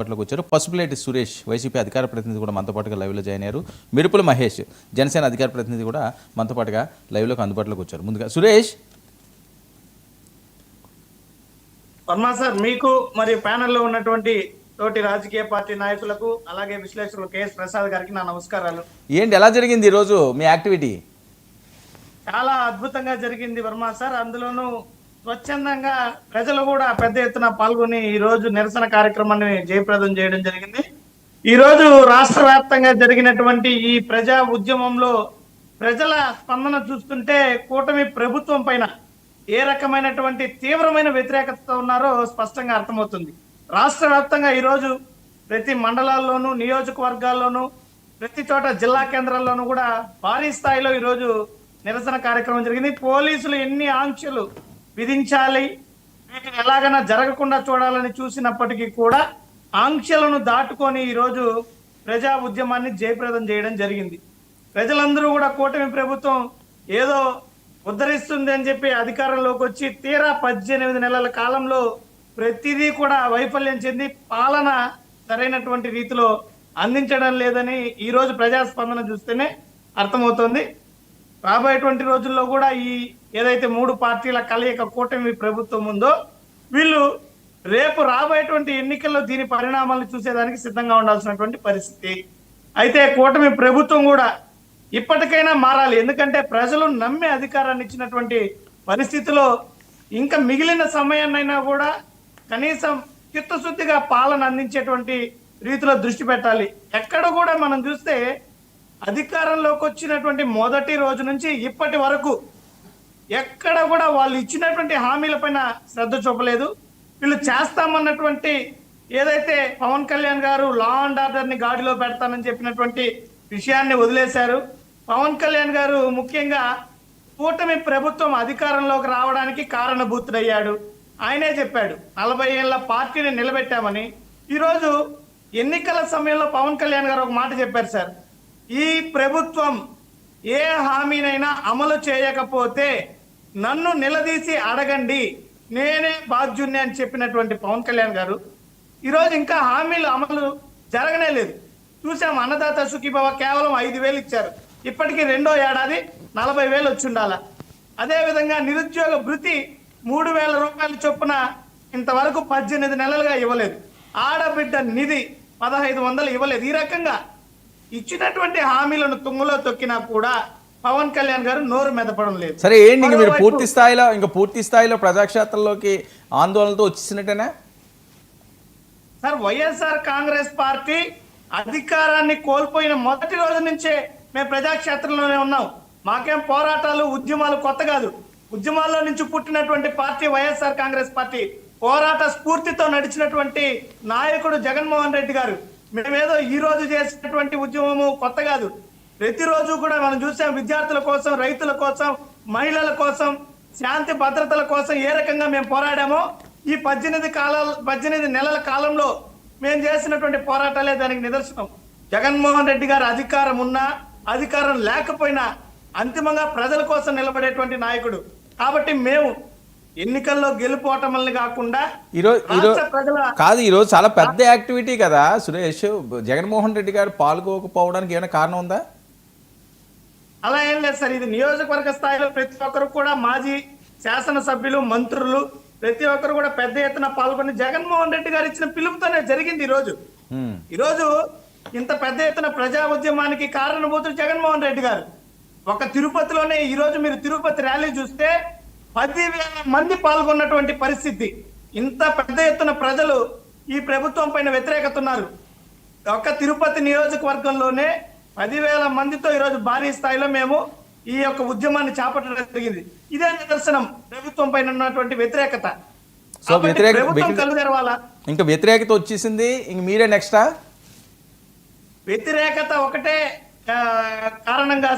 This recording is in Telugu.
అందుబాటులోకి వచ్చారు. పసుపులేటి సురేష్ వైసీపీ అధికార ప్రతినిధి కూడా మనతో పాటుగా లైవ్లో జాయిన్ అయ్యారు. మిరుపుల మహేష్ జనసేన అధికార ప్రతినిధి కూడా మనతో పాటుగా లైవ్లోకి అందుబాటులోకి వచ్చారు. ముందుగా సురేష్. వర్మ సార్, మీకు మరియు ప్యానెల్లో ఉన్నటువంటి తోటి రాజకీయ పార్టీ నాయకులకు అలాగే విశ్లేషకులు కేఎస్ ప్రసాద్ గారికి నా నమస్కారాలు. ఏంటి ఎలా జరిగింది ఈరోజు మీ యాక్టివిటీ? చాలా అద్భుతంగా జరిగింది వర్మ సార్. అందులోనూ స్వచ్ఛందంగా ప్రజలు కూడా పెద్ద ఎత్తున పాల్గొని ఈ రోజు నిరసన కార్యక్రమాన్ని జయప్రదం చేయడం జరిగింది. ఈ రోజు రాష్ట్ర వ్యాప్తంగా జరిగినటువంటి ఈ ప్రజా ఉద్యమంలో ప్రజల స్పందన చూస్తుంటే కూటమి ప్రభుత్వం పైన ఏ రకమైనటువంటి తీవ్రమైన వ్యతిరేకత ఉన్నారో స్పష్టంగా అర్థమవుతుంది. రాష్ట్ర వ్యాప్తంగా ఈరోజు ప్రతి మండలాల్లోనూ నియోజకవర్గాల్లోనూ ప్రతి చోట జిల్లా కేంద్రాల్లోనూ కూడా భారీ స్థాయిలో ఈరోజు నిరసన కార్యక్రమం జరిగింది. పోలీసులు ఎన్ని ఆంక్షలు విధించాలి, వీటిని ఎలాగైనా జరగకుండా చూడాలని చూసినప్పటికీ కూడా ఆంక్షలను దాటుకొని ఈరోజు ప్రజా ఉద్యమాన్ని జయప్రదం చేయడం జరిగింది. ప్రజలందరూ కూడా కూటమి ప్రభుత్వం ఏదో ఉద్ధరిస్తుంది అని చెప్పి అధికారంలోకి వచ్చి తీరా 18 నెలల కాలంలో ప్రతిదీ కూడా వైఫల్యం చెంది పాలన సరైనటువంటి రీతిలో అందించడం లేదని ఈ రోజు ప్రజాస్పందన చూస్తేనే అర్థమవుతోంది. రాబోయేటువంటి రోజుల్లో కూడా ఈ ఏదైతే 3 పార్టీల కలయిక కూటమి ప్రభుత్వం ఉందో వీళ్ళు రేపు రాబోయేటువంటి ఎన్నికల్లో దీని పరిణామాలను చూసేదానికి సిద్ధంగా ఉండాల్సినటువంటి పరిస్థితి. అయితే కూటమి ప్రభుత్వం కూడా ఇప్పటికైనా మారాలి. ఎందుకంటే ప్రజలు నమ్మి అధికారాన్ని ఇచ్చినటువంటి పరిస్థితిలో ఇంకా మిగిలిన సమయాన్నైనా కూడా కనీసం చిత్తశుద్ధిగా పాలన అందించేటువంటి రీతిలో దృష్టి పెట్టాలి. ఎక్కడ కూడా మనం చూస్తే అధికారంలోకి వచ్చినటువంటి మొదటి రోజు నుంచి ఇప్పటి వరకు ఎక్కడ కూడా వాళ్ళు ఇచ్చినటువంటి హామీలపైన శ్రద్ధ చూపలేదు. వీళ్ళు చేస్తామన్నటువంటి ఏదైతే పవన్ కళ్యాణ్ గారు లా అండ్ ఆర్డర్ ని గాడిలో పెడతానని చెప్పినటువంటి విషయాన్ని వదిలేశారు. పవన్ కళ్యాణ్ గారు ముఖ్యంగా కూటమి ప్రభుత్వం అధికారంలోకి రావడానికి కారణభూతుడయ్యాడు. ఆయనే చెప్పాడు 40 ఏళ్ల పార్టీని నిలబెట్టామని. ఈరోజు ఎన్నికల సమయంలో పవన్ కళ్యాణ్ గారు ఒక మాట చెప్పారు సార్, ఈ ప్రభుత్వం ఏ హామీనైనా అమలు చేయకపోతే నన్ను నిలదీసి అడగండి, నేనే బాధ్యుణ్ణి అని చెప్పినటువంటి పవన్ కళ్యాణ్ గారు ఈరోజు ఇంకా హామీలు అమలు జరగనే లేదు. చూసాం, అన్నదాత సుఖీభవ కేవలం 5,000 ఇచ్చారు. ఇప్పటికీ 2వ ఏడాది 40,000 వచ్చి ఉండాల. అదేవిధంగా నిరుద్యోగ భృతి 3,000 రూపాయల చొప్పున ఇంతవరకు 18 నెలలుగా ఇవ్వలేదు. ఆడబిడ్డ నిధి 1,500 ఇవ్వలేదు. ఈ రకంగా ఇచ్చినటువంటి హామీలను తుంగలో తొక్కినా కూడా పవన్ కళ్యాణ్ గారు నోరు మెదపడం లేదు. సరే, ఏంటి మీరు పూర్తి స్థాయిలో ప్రజాక్షేత్రంలోకి ఆందోళనతో వచ్చేసినట్టేనా సార్? వైఎస్ఆర్ కాంగ్రెస్ పార్టీ అధికారాన్ని కోల్పోయిన మొదటి రోజు నుంచే మేము ప్రజాక్షేత్రంలోనే ఉన్నాం. మాకేం పోరాటాలు ఉద్యమాలు కొత్త కాదు. ఉద్యమాల్లో నుంచి పుట్టినటువంటి పార్టీ వైఎస్ఆర్ కాంగ్రెస్ పార్టీ. పోరాట స్ఫూర్తితో నడిచినటువంటి నాయకుడు జగన్మోహన్ రెడ్డి గారు. మేమేదో ఈ రోజు చేసినటువంటి ఉద్యమము కొత్త కాదు. ప్రతిరోజు కూడా మనం చూసాం, విద్యార్థుల కోసం, రైతుల కోసం, మహిళల కోసం, శాంతి భద్రతల కోసం ఏ రకంగా మేము పోరాడామో ఈ 18 నెలల కాలంలో మేము చేసినటువంటి పోరాటాలే దానికి నిదర్శనం. జగన్మోహన్ రెడ్డి గారు అధికారం ఉన్నా అధికారం లేకపోయినా అంతిమంగా ప్రజల కోసం నిలబడేటువంటి నాయకుడు. కాబట్టి మేము ఎన్నికల్లో గెలుపోవటమల్ని కాకుండా ఈరోజు చాలా పెద్ద యాక్టివిటీ కదా సురేష్. జగన్మోహన్ రెడ్డి గారు పాల్గొకపోవడానికి ఏమైనా కారణం ఉందా? అలా ఏం లేదు సార్. ఇది నియోజకవర్గ స్థాయిలో ప్రతి ఒక్కరు కూడా మాజీ శాసనసభ్యులు, మంత్రులు ప్రతి ఒక్కరు కూడా పెద్ద ఎత్తున పాల్గొని జగన్మోహన్ రెడ్డి గారు ఇచ్చిన పిలుపుతోనే జరిగింది. ఈరోజు ఇంత పెద్ద ఎత్తున ప్రజా ఉద్యమానికి కారణభూతులు జగన్మోహన్ రెడ్డి గారు. ఒక తిరుపతిలోనే ఈరోజు మీరు తిరుపతి ర్యాలీ చూస్తే 10,000 మంది పాల్గొన్నటువంటి పరిస్థితి. ఇంత పెద్ద ఎత్తున ప్రజలు ఈ ప్రభుత్వం పైన వ్యతిరేకత ఉన్నారు. ఒక తిరుపతి నియోజకవర్గంలోనే 10,000 మందితో ఈరోజు భారీ స్థాయిలో మేము ఈ యొక్క ఉద్యమాన్ని చేపట్టడం జరిగింది. ఇదే నిదర్శనం ప్రభుత్వం పైన ఉన్నటువంటి వ్యతిరేకత. సో ప్రభుత్వం కళ్ళు తెరవాలా? ఇంకా వ్యతిరేకత వచ్చేసింది, ఇంక మీరే నెక్స్టా? వ్యతిరేకత ఒకటే కారణంగా